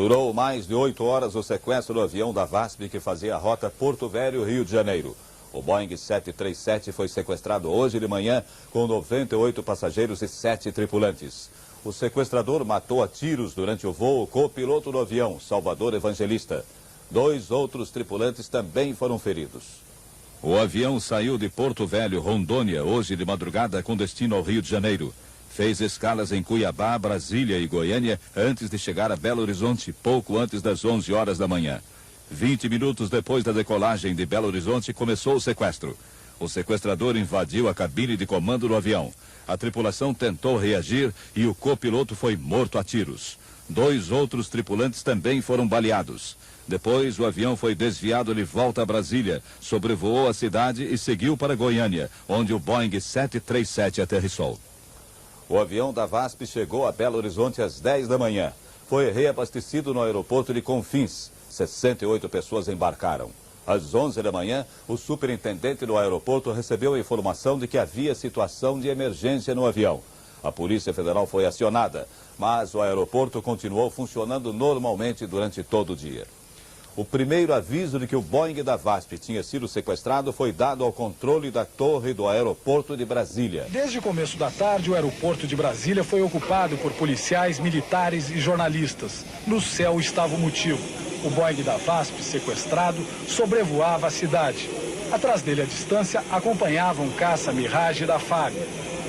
Durou mais de 8 horas o sequestro do avião da VASP que fazia a rota Porto Velho, Rio de Janeiro. O Boeing 737 foi sequestrado hoje de manhã com 98 passageiros e 7 tripulantes. O sequestrador matou a tiros durante o voo o copiloto do avião, Salvador Evangelista. 2 outros tripulantes também foram feridos. O avião saiu de Porto Velho, Rondônia, hoje de madrugada com destino ao Rio de Janeiro. Fez escalas em Cuiabá, Brasília e Goiânia antes de chegar a Belo Horizonte, pouco antes das 11 horas da manhã. 20 minutos depois da decolagem de Belo Horizonte, começou o sequestro. O sequestrador invadiu a cabine de comando do avião. A tripulação tentou reagir e o copiloto foi morto a tiros. 2 outros tripulantes também foram baleados. Depois, o avião foi desviado de volta a Brasília, sobrevoou a cidade e seguiu para Goiânia, onde o Boeing 737 aterrissou. O avião da VASP chegou a Belo Horizonte às 10 da manhã. Foi reabastecido no aeroporto de Confins. 68 pessoas embarcaram. Às 11 da manhã, o superintendente do aeroporto recebeu a informação de que havia situação de emergência no avião. A Polícia Federal foi acionada, mas o aeroporto continuou funcionando normalmente durante todo o dia. O primeiro aviso de que o Boeing da VASP tinha sido sequestrado foi dado ao controle da torre do aeroporto de Brasília. Desde o começo da tarde, o aeroporto de Brasília foi ocupado por policiais, militares e jornalistas. No céu estava o motivo. O Boeing da VASP, sequestrado, sobrevoava a cidade. Atrás dele, à distância, acompanhava um caça Mirage da FAB.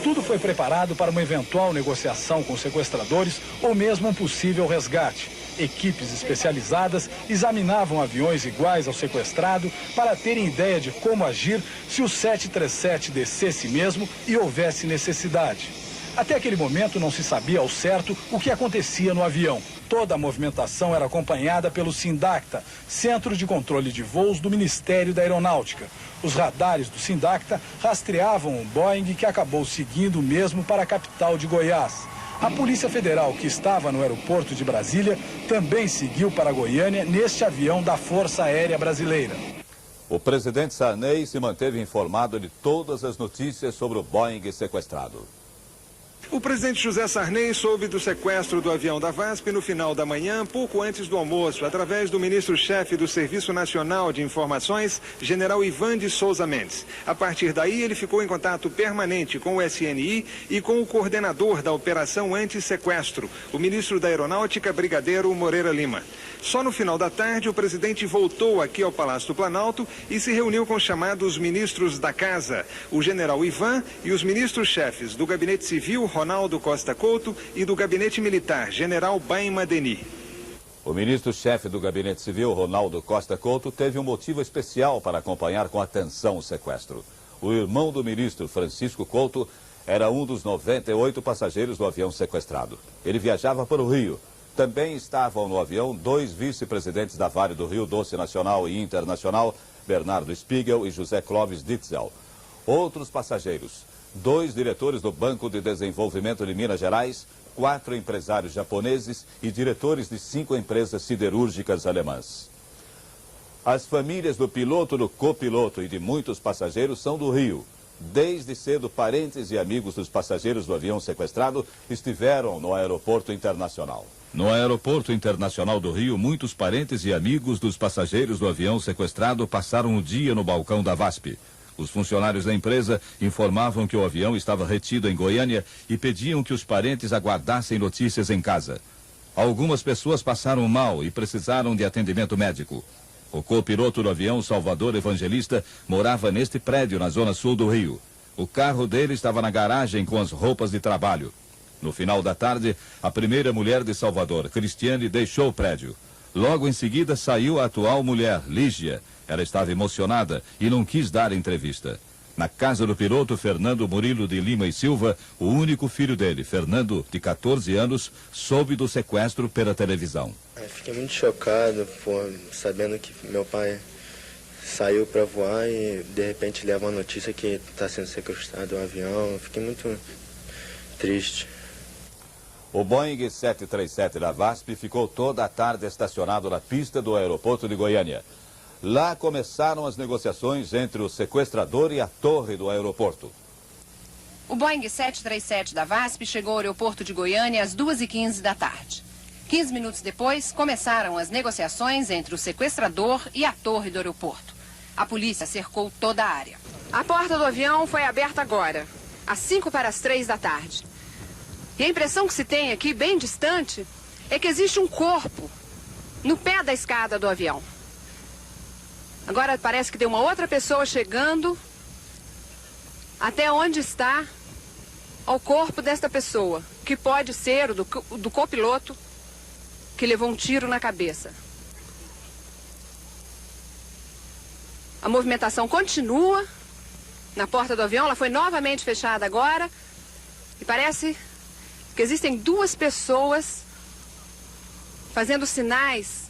Tudo foi preparado para uma eventual negociação com sequestradores ou mesmo um possível resgate. Equipes especializadas examinavam aviões iguais ao sequestrado para terem ideia de como agir se o 737 descesse mesmo e houvesse necessidade. Até aquele momento não se sabia ao certo o que acontecia no avião. Toda a movimentação era acompanhada pelo Sindacta, Centro de Controle de Voos do Ministério da Aeronáutica. Os radares do Sindacta rastreavam um Boeing que acabou seguindo mesmo para a capital de Goiás. A Polícia Federal, que estava no aeroporto de Brasília, também seguiu para Goiânia neste avião da Força Aérea Brasileira. O presidente Sarney se manteve informado de todas as notícias sobre o Boeing sequestrado. O presidente José Sarney soube do sequestro do avião da VASP no final da manhã, pouco antes do almoço, através do ministro-chefe do Serviço Nacional de Informações, general Ivan de Souza Mendes. A partir daí, ele ficou em contato permanente com o SNI e com o coordenador da Operação Anti-Sequestro, o ministro da Aeronáutica, Brigadeiro Moreira Lima. Só no final da tarde, o presidente voltou aqui ao Palácio do Planalto e se reuniu com os chamados ministros da Casa, o general Ivan e os ministros-chefes do Gabinete Civil, Ronaldo Costa Couto, e do Gabinete Militar, General Bain Madeni. O ministro-chefe do Gabinete Civil, Ronaldo Costa Couto, teve um motivo especial para acompanhar com atenção o sequestro. O irmão do ministro, Francisco Couto, era um dos 98 passageiros do avião sequestrado. Ele viajava para o Rio. Também estavam no avião 2 vice-presidentes da Vale do Rio Doce Nacional e Internacional, Bernardo Spiegel e José Clóvis Ditzel. Outros passageiros: 2 diretores do Banco de Desenvolvimento de Minas Gerais, 4 empresários japoneses e diretores de 5 empresas siderúrgicas alemãs. As famílias do piloto, do copiloto e de muitos passageiros são do Rio. Desde cedo, parentes e amigos dos passageiros do avião sequestrado estiveram no aeroporto internacional. No aeroporto internacional do Rio, muitos parentes e amigos dos passageiros do avião sequestrado passaram o dia no balcão da VASP. Os funcionários da empresa informavam que o avião estava retido em Goiânia e pediam que os parentes aguardassem notícias em casa. Algumas pessoas passaram mal e precisaram de atendimento médico. O copiloto do avião, Salvador Evangelista, morava neste prédio na zona sul do Rio. O carro dele estava na garagem com as roupas de trabalho. No final da tarde, a primeira mulher de Salvador, Cristiane, deixou o prédio. Logo em seguida saiu a atual mulher, Lígia. Ela estava emocionada e não quis dar entrevista. Na casa do piloto, Fernando Murilo de Lima e Silva, o único filho dele, Fernando, de 14 anos, soube do sequestro pela televisão. Fiquei muito chocado, sabendo que meu pai saiu para voar e de repente leva a notícia que está sendo sequestrado um avião. Fiquei muito triste. O Boeing 737 da VASP ficou toda a tarde estacionado na pista do aeroporto de Goiânia. Lá começaram as negociações entre o sequestrador e a torre do aeroporto. O Boeing 737 da VASP chegou ao aeroporto de Goiânia às 2h15 da tarde. 15 minutos depois, começaram as negociações entre o sequestrador e a torre do aeroporto. A polícia cercou toda a área. A porta do avião foi aberta agora, às 2:55 da tarde. E a impressão que se tem aqui, bem distante, é que existe um corpo no pé da escada do avião. Agora parece que tem uma outra pessoa chegando até onde está o corpo desta pessoa, que pode ser o do copiloto que levou um tiro na cabeça. A movimentação continua na porta do avião, ela foi novamente fechada agora e parece que existem duas pessoas fazendo sinais.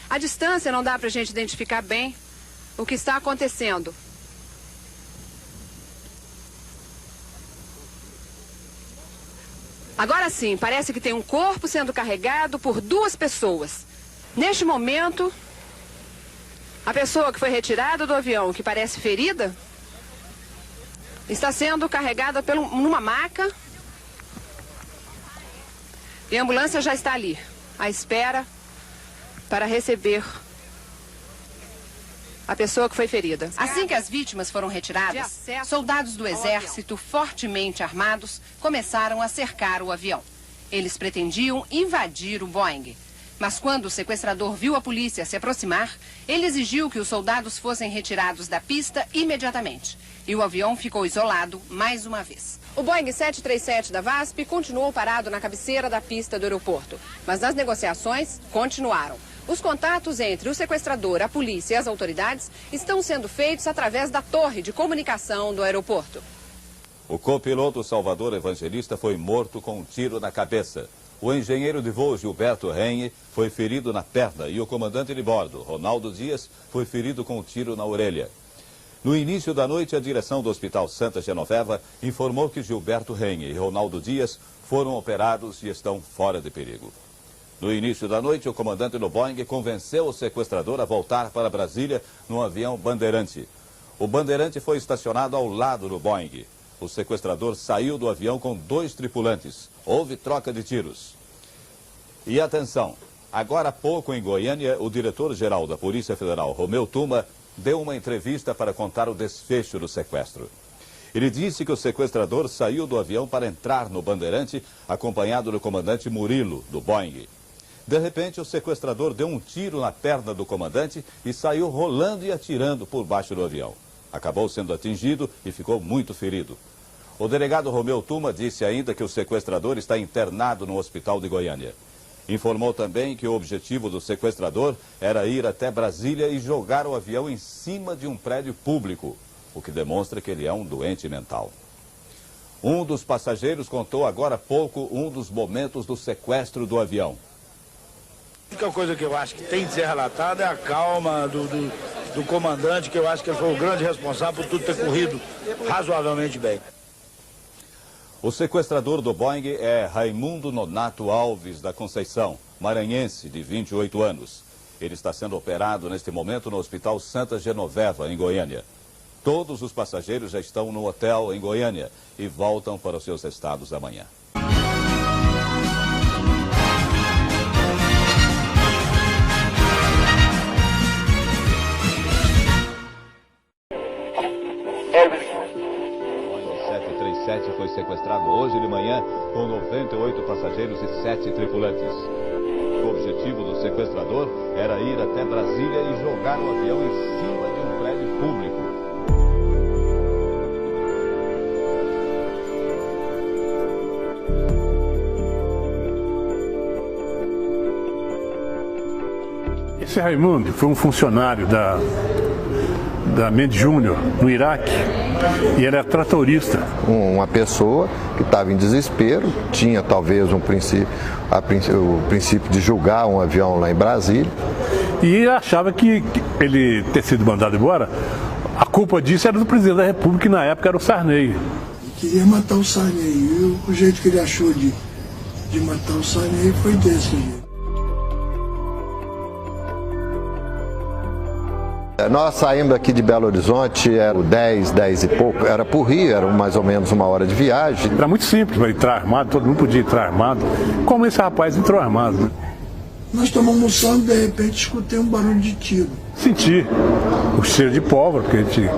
À distância não dá para a gente identificar bem o que está acontecendo. Agora sim, parece que tem um corpo sendo carregado por duas pessoas. Neste momento, a pessoa que foi retirada do avião, que parece ferida, está sendo carregada numa maca. E a ambulância já está ali, à espera para receber a pessoa que foi ferida. Assim que as vítimas foram retiradas, soldados do exército, fortemente armados, começaram a cercar o avião. Eles pretendiam invadir o Boeing. Mas quando o sequestrador viu a polícia se aproximar, ele exigiu que os soldados fossem retirados da pista imediatamente. E o avião ficou isolado mais uma vez. O Boeing 737 da VASP continuou parado na cabeceira da pista do aeroporto. Mas as negociações continuaram. Os contatos entre o sequestrador, a polícia e as autoridades estão sendo feitos através da torre de comunicação do aeroporto. O copiloto Salvador Evangelista foi morto com um tiro na cabeça. O engenheiro de voo Gilberto Renhe foi ferido na perna e o comandante de bordo, Ronaldo Dias, foi ferido com um tiro na orelha. No início da noite, a direção do Hospital Santa Genoveva informou que Gilberto Renhe e Ronaldo Dias foram operados e estão fora de perigo. No início da noite, o comandante do Boeing convenceu o sequestrador a voltar para Brasília no avião Bandeirante. O Bandeirante foi estacionado ao lado do Boeing. O sequestrador saiu do avião com 2 tripulantes. Houve troca de tiros. E atenção, agora há pouco em Goiânia, o diretor-geral da Polícia Federal, Romeu Tuma, deu uma entrevista para contar o desfecho do sequestro. Ele disse que o sequestrador saiu do avião para entrar no Bandeirante, acompanhado do comandante Murilo, do Boeing. De repente, o sequestrador deu um tiro na perna do comandante e saiu rolando e atirando por baixo do avião. Acabou sendo atingido e ficou muito ferido. O delegado Romeu Tuma disse ainda que o sequestrador está internado no hospital de Goiânia. Informou também que o objetivo do sequestrador era ir até Brasília e jogar o avião em cima de um prédio público, o que demonstra que ele é um doente mental. Um dos passageiros contou agora há pouco um dos momentos do sequestro do avião. A única coisa que eu acho que tem de ser relatada é a calma do comandante, que eu acho que ele foi o grande responsável por tudo ter corrido razoavelmente bem. O sequestrador do Boeing é Raimundo Nonato Alves da Conceição, maranhense, de 28 anos. Ele está sendo operado neste momento no Hospital Santa Genoveva, em Goiânia. Todos os passageiros já estão no hotel em Goiânia e voltam para os seus estados amanhã. Foi sequestrado hoje de manhã com 98 passageiros e 7 tripulantes. O objetivo do sequestrador era ir até Brasília e jogar o avião em cima de um prédio público. Esse Raimundo foi um funcionário da Mendes Júnior, no Iraque, e ele era tratorista. Uma pessoa que estava em desespero, tinha talvez o princípio de julgar um avião lá em Brasília. E achava que ele ter sido mandado embora, a culpa disso era do presidente da República, que na época era o Sarney. Ele queria matar o Sarney, e o jeito que ele achou de matar o Sarney foi desse jeito. Nós saímos aqui de Belo Horizonte, era 10 e pouco, era por Rio, era mais ou menos uma hora de viagem. Era muito simples para entrar armado, todo mundo podia entrar armado, como esse rapaz entrou armado, né? Nós estamos almoçando, de repente escutei um barulho de tiro. Senti o cheiro de pólvora, porque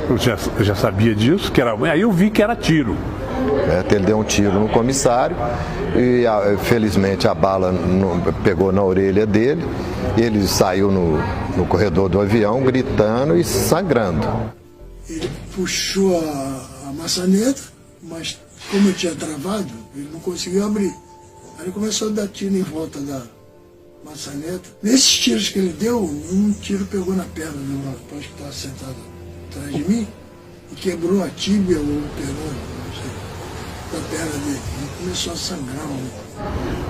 eu já sabia disso, que era, aí eu vi que era tiro. Ele deu um tiro no comissário e felizmente a bala pegou na orelha dele. Ele saiu no corredor do avião gritando e sangrando. Ele puxou a maçaneta, mas como eu tinha travado, ele não conseguiu abrir. Aí ele começou a dar tiro em volta da maçaneta. Nesses tiros que ele deu, um tiro pegou na perna do rapaz que estava sentado atrás de mim e quebrou a tíbia ou o perônio, não sei, da perna dele. Ele começou a sangrar.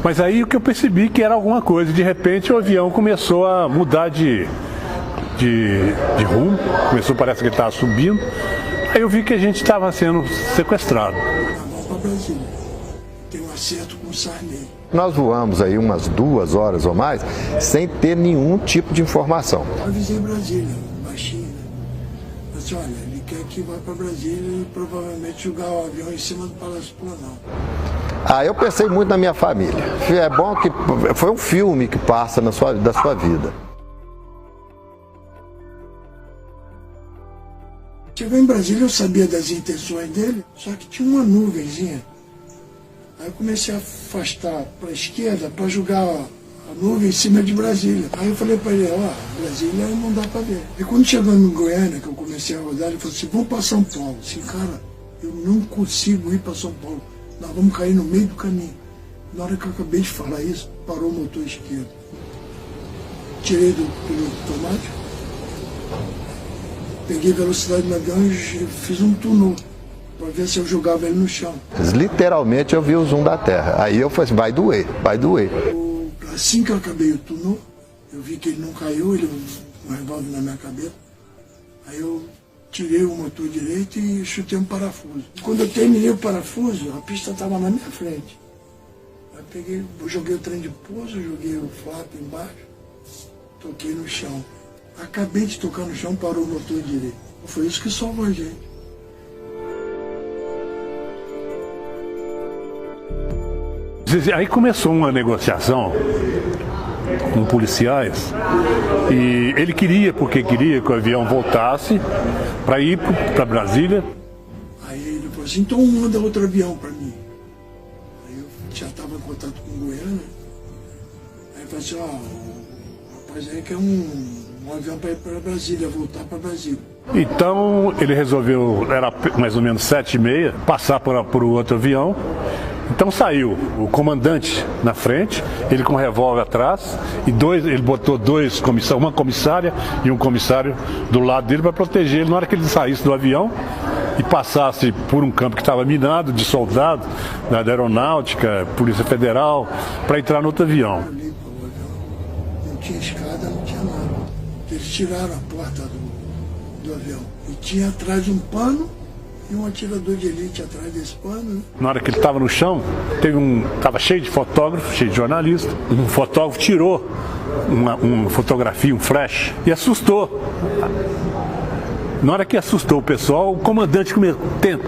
Mas aí o que eu percebi que era alguma coisa. De repente o avião começou a mudar de rumo. Começou, parece que ele estava subindo. Aí eu vi que a gente estava sendo sequestrado. Vamos para Brasília. Tem um acerto com o Sarney. Nós voamos aí umas 2 horas ou mais sem ter nenhum tipo de informação. Eu avisei Brasília, baixinho, né? Eu disse, olha, ele quer que vá para Brasília e provavelmente jogar o avião em cima do Palácio Planalto. Eu pensei muito na minha família. É bom que foi um filme que passa da sua vida. Chegou em Brasília, eu sabia das intenções dele, só que tinha uma nuvenzinha. Aí eu comecei a afastar para a esquerda para jogar a nuvem em cima de Brasília. Aí eu falei para ele, Brasília não dá para ver. E quando chegou em Goiânia, que eu comecei a rodar, ele falou assim, vamos para São Paulo. Assim, cara, eu não consigo ir para São Paulo. Nós vamos cair no meio do caminho. Na hora que eu acabei de falar isso, parou o motor esquerdo. Tirei do piloto automático, peguei velocidade no avião e fiz um túnel para ver se eu jogava ele no chão. Literalmente eu vi o zoom da terra. Aí eu falei assim, vai doer, vai doer. Assim que eu acabei o túnel, eu vi que ele não caiu, ele um revólver na minha cabeça. Aí eu tirei o motor direito e chutei um parafuso. Quando eu terminei o parafuso, a pista estava na minha frente. Aí joguei o trem de pouso, joguei o flap embaixo, toquei no chão. Acabei de tocar no chão, parou o motor direito. Foi isso que salvou a gente. Aí começou uma negociação com policiais e ele queria que o avião voltasse para ir para Brasília. Aí ele falou assim, então manda outro avião para mim. Aí eu já estava em contato com o Goiânia. Aí ele falou assim, o rapaz aí quer um avião para ir para Brasília, voltar para Brasília. Então ele resolveu, era mais ou menos 7h30, passar por outro avião. Então saiu o comandante na frente, ele com o revólver atrás, e ele botou uma comissária e um comissário do lado dele para proteger ele na hora que ele saísse do avião e passasse por um campo que estava minado de soldados, da aeronáutica, Polícia Federal, para entrar no outro avião. Não tinha escada, não tinha nada. Eles tiraram a porta do avião e tinha atrás um pano. E um atirador de elite atrás desse pano. Né? Na hora que ele estava no chão, estava cheio de fotógrafos, cheio de jornalistas. Um fotógrafo tirou uma fotografia, um flash, e assustou. Na hora que assustou o pessoal, o comandante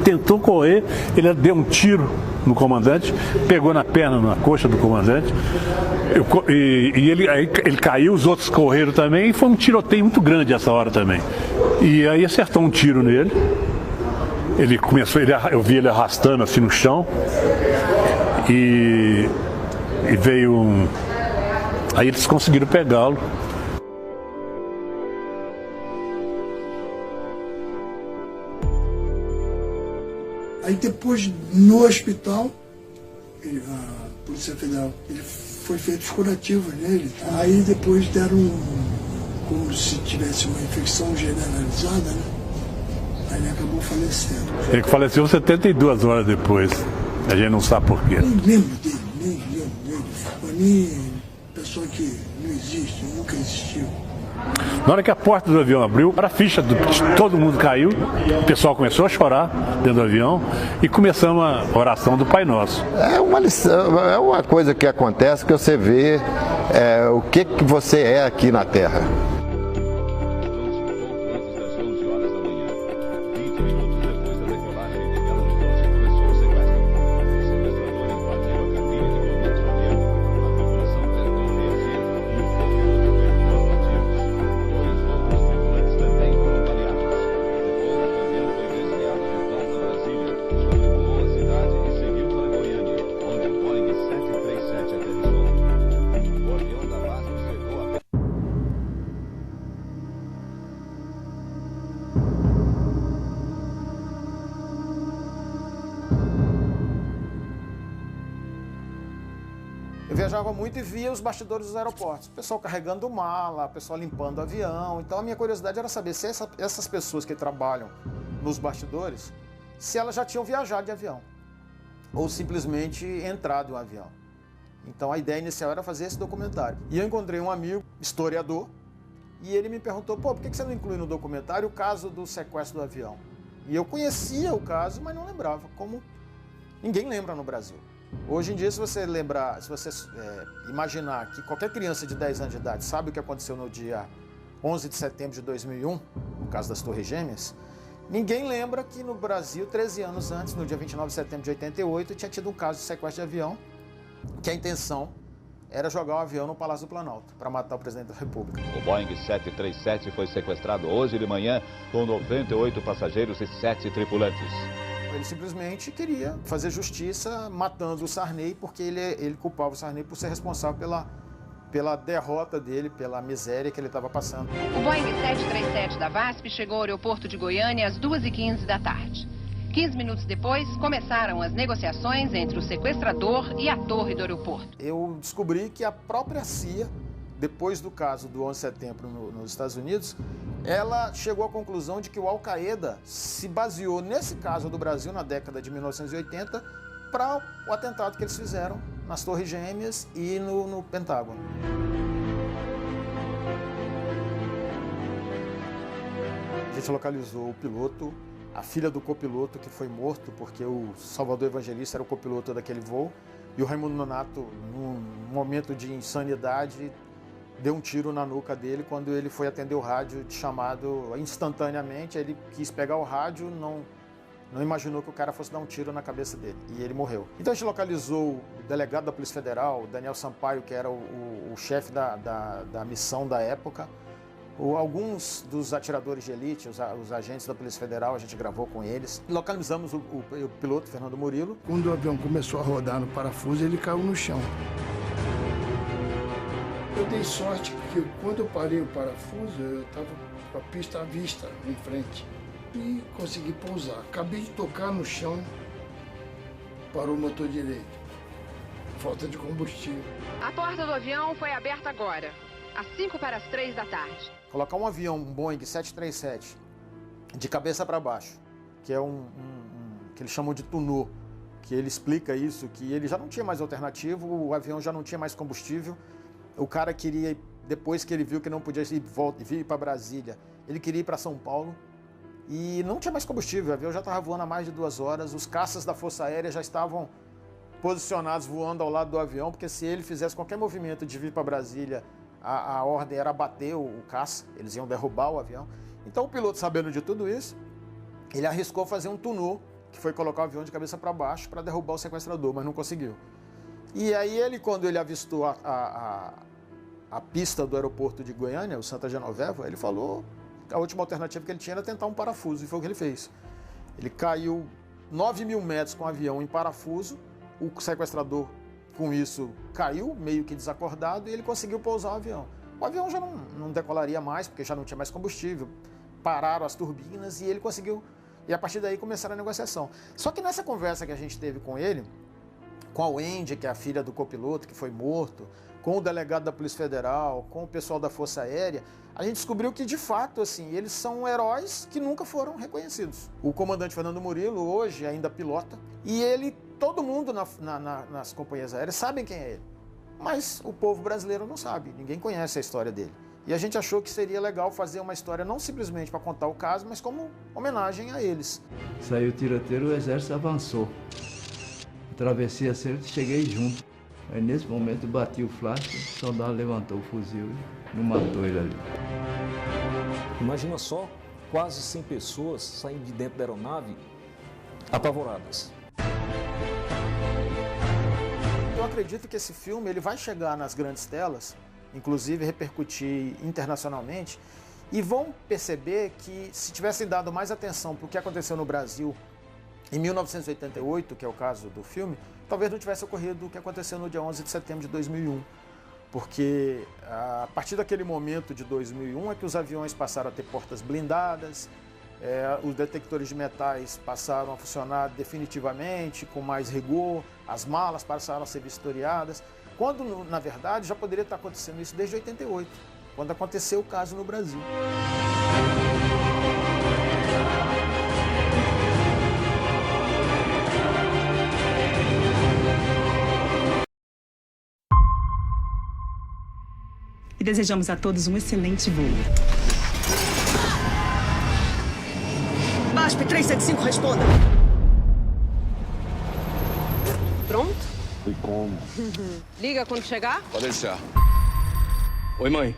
tentou correr, ele deu um tiro no comandante, pegou na perna, na coxa do comandante, ele caiu, os outros correram também, e foi um tiroteio muito grande essa hora também. E aí acertou um tiro nele. Eu vi ele arrastando assim no chão e veio aí eles conseguiram pegá-lo. Aí depois no hospital, a Polícia Federal, ele foi feito os curativos nele. Aí depois deram como se tivesse uma infecção generalizada, né? Aí ele acabou falecendo. Ele faleceu 72 horas depois. A gente não sabe por quê. Nem lembro dele, nem lembro dele. Para mim, pessoa que não existe, nunca existiu. Na hora que a porta do avião abriu, a ficha de todo mundo caiu, o pessoal começou a chorar dentro do avião e começamos a oração do Pai Nosso. É uma lição, é uma coisa que acontece que você vê o que você é aqui na Terra. viajava muito e via os bastidores dos aeroportos. O pessoal carregando mala, o pessoal limpando o avião. Então a minha curiosidade era saber se essas pessoas que trabalham nos bastidores, se elas já tinham viajado de avião ou simplesmente entrado em um avião. Então a ideia inicial era fazer esse documentário. E eu encontrei um amigo, historiador, e ele me perguntou, pô, por que você não inclui no documentário o caso do sequestro do avião? E eu conhecia o caso, mas não lembrava, como ninguém lembra no Brasil. Hoje em dia, se você lembrar, se você imaginar que qualquer criança de 10 anos de idade sabe o que aconteceu no dia 11 de setembro de 2001, no caso das Torres Gêmeas, ninguém lembra que no Brasil, 13 anos antes, no dia 29 de setembro de 88, tinha tido um caso de sequestro de avião, que a intenção era jogar o avião no Palácio do Planalto, para matar o presidente da República. O Boeing 737 foi sequestrado hoje de manhã com 98 passageiros e 7 tripulantes. Ele simplesmente queria fazer justiça matando o Sarney, porque ele culpava o Sarney por ser responsável pela derrota dele, pela miséria que ele estava passando. O Boeing 737 da VASP chegou ao aeroporto de Goiânia às 2h15 da tarde. 15 minutos depois, começaram as negociações entre o sequestrador e a torre do aeroporto. Eu descobri que a própria CIA, depois do caso do 11 de setembro nos Estados Unidos, ela chegou à conclusão de que o Al-Qaeda se baseou nesse caso do Brasil na década de 1980 para o atentado que eles fizeram nas Torres Gêmeas e no Pentágono. A gente localizou o piloto, a filha do copiloto que foi morto, porque o Salvador Evangelista era o copiloto daquele voo, e o Raimundo Nonato, num momento de insanidade, deu um tiro na nuca dele quando ele foi atender o rádio de chamado instantaneamente. Ele quis pegar o rádio, não imaginou que o cara fosse dar um tiro na cabeça dele, e ele morreu. Então a gente localizou o delegado da Polícia Federal, Daniel Sampaio, que era o chefe da missão da época. Alguns dos atiradores de elite, os agentes da Polícia Federal, a gente gravou com eles. Localizamos o piloto, Fernando Murilo. Quando o avião começou a rodar no parafuso, ele caiu no chão. Eu dei sorte que quando eu parei o parafuso, eu estava com a pista à vista, em frente. E consegui pousar. Acabei de tocar no chão, parou o motor direito. Falta de combustível. A porta do avião foi aberta agora, às 2:55 da tarde. Colocar um avião, um Boeing 737, de cabeça para baixo, que é que eles chamam de tunô, que ele explica isso, que ele já não tinha mais alternativa, o avião já não tinha mais combustível. O cara queria, depois que ele viu que não podia vir para Brasília, ele queria ir para São Paulo e não tinha mais combustível. O avião já estava voando há mais de 2 horas, os caças da Força Aérea já estavam posicionados voando ao lado do avião, porque se ele fizesse qualquer movimento de vir para Brasília, a ordem era bater o caça, eles iam derrubar o avião. Então o piloto, sabendo de tudo isso, ele arriscou fazer um tunô, que foi colocar o avião de cabeça para baixo para derrubar o sequestrador, mas não conseguiu. E aí ele, quando ele avistou a pista do aeroporto de Goiânia, o Santa Genoveva, ele falou que a última alternativa que ele tinha era tentar um parafuso, e foi o que ele fez. Ele caiu 9.000 metros com o avião em parafuso, o sequestrador com isso caiu, meio que desacordado, e ele conseguiu pousar o avião. O avião já não decolaria mais, porque já não tinha mais combustível, pararam as turbinas e ele conseguiu, e a partir daí começaram a negociação. Só que nessa conversa que a gente teve com ele, com a Wendy, que é a filha do copiloto que foi morto, com o delegado da Polícia Federal, com o pessoal da Força Aérea, a gente descobriu que, de fato, assim, eles são heróis que nunca foram reconhecidos. O comandante Fernando Murilo, hoje, ainda pilota, e todo mundo nas companhias aéreas sabe quem é ele. Mas o povo brasileiro não sabe, ninguém conhece a história dele. E a gente achou que seria legal fazer uma história não simplesmente para contar o caso, mas como homenagem a eles. Saiu o tiroteiro, o exército avançou. Atravessei a cerca e cheguei junto. Aí nesse momento bati o flash, o soldado levantou o fuzil e não matou ele ali. Imagina só, quase 100 pessoas saindo de dentro da aeronave apavoradas. Eu acredito que esse filme ele vai chegar nas grandes telas, inclusive repercutir internacionalmente, e vão perceber que se tivessem dado mais atenção para o que aconteceu no Brasil em 1988, que é o caso do filme, talvez não tivesse ocorrido o que aconteceu no dia 11 de setembro de 2001. Porque a partir daquele momento de 2001 é que os aviões passaram a ter portas blindadas, os detectores de metais passaram a funcionar definitivamente, com mais rigor, as malas passaram a ser vistoriadas. Quando, na verdade, já poderia estar acontecendo isso desde 88, quando aconteceu o caso no Brasil. E desejamos a todos um excelente voo. VASP 375, responda. Pronto? E como? Liga quando chegar. Pode deixar. Oi, mãe.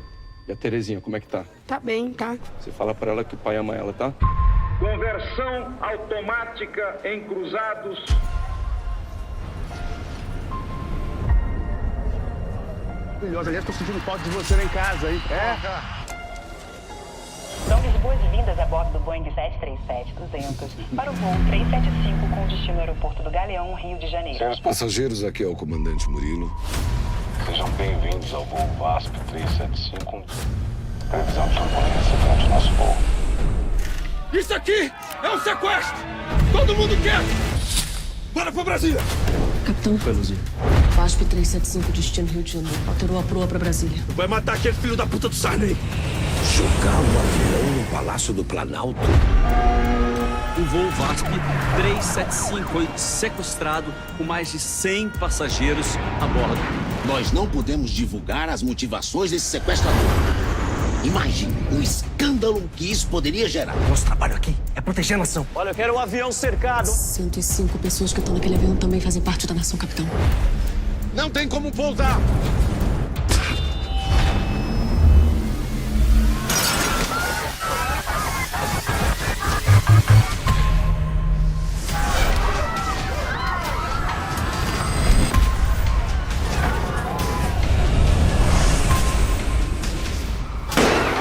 E a Terezinha, como é que tá? Tá bem, tá? Você fala pra ela que o pai ama ela, tá? Conversão automática em cruzados. Aliás, tô sentindo falta de você lá em casa, hein? Damos boas-vindas a bordo do Boeing 737-200 para o voo 375 com destino ao aeroporto do Galeão, Rio de Janeiro. Senhores passageiros, aqui é o comandante Murilo. Sejam bem-vindos ao voo VASP 375. Previsão de turbulência durante o nosso voo. Isso aqui é um sequestro! Todo mundo quieto! Bora pra Brasília! Capitão. Peluzia. VASP 375, destino Rio de Janeiro. Alterou a proa pra Brasília. Vai matar aquele filho da puta do Sarney! Jogar o avião no Palácio do Planalto? O voo VASP 375 foi sequestrado com mais de 100 passageiros a bordo. Nós não podemos divulgar as motivações desse sequestrador. Imagine o escândalo que isso poderia gerar. Nosso trabalho aqui é proteger a nação. Olha, eu quero um avião cercado. 105 pessoas que estão naquele avião também fazem parte da nação, capitão. Não tem como pousar.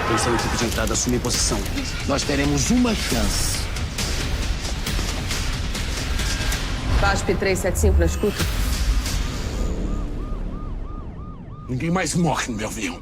Atenção, equipe de entrada, assumir posição. Nós teremos uma chance. VASP 375 na escuta. Ninguém mais morre no meu avião.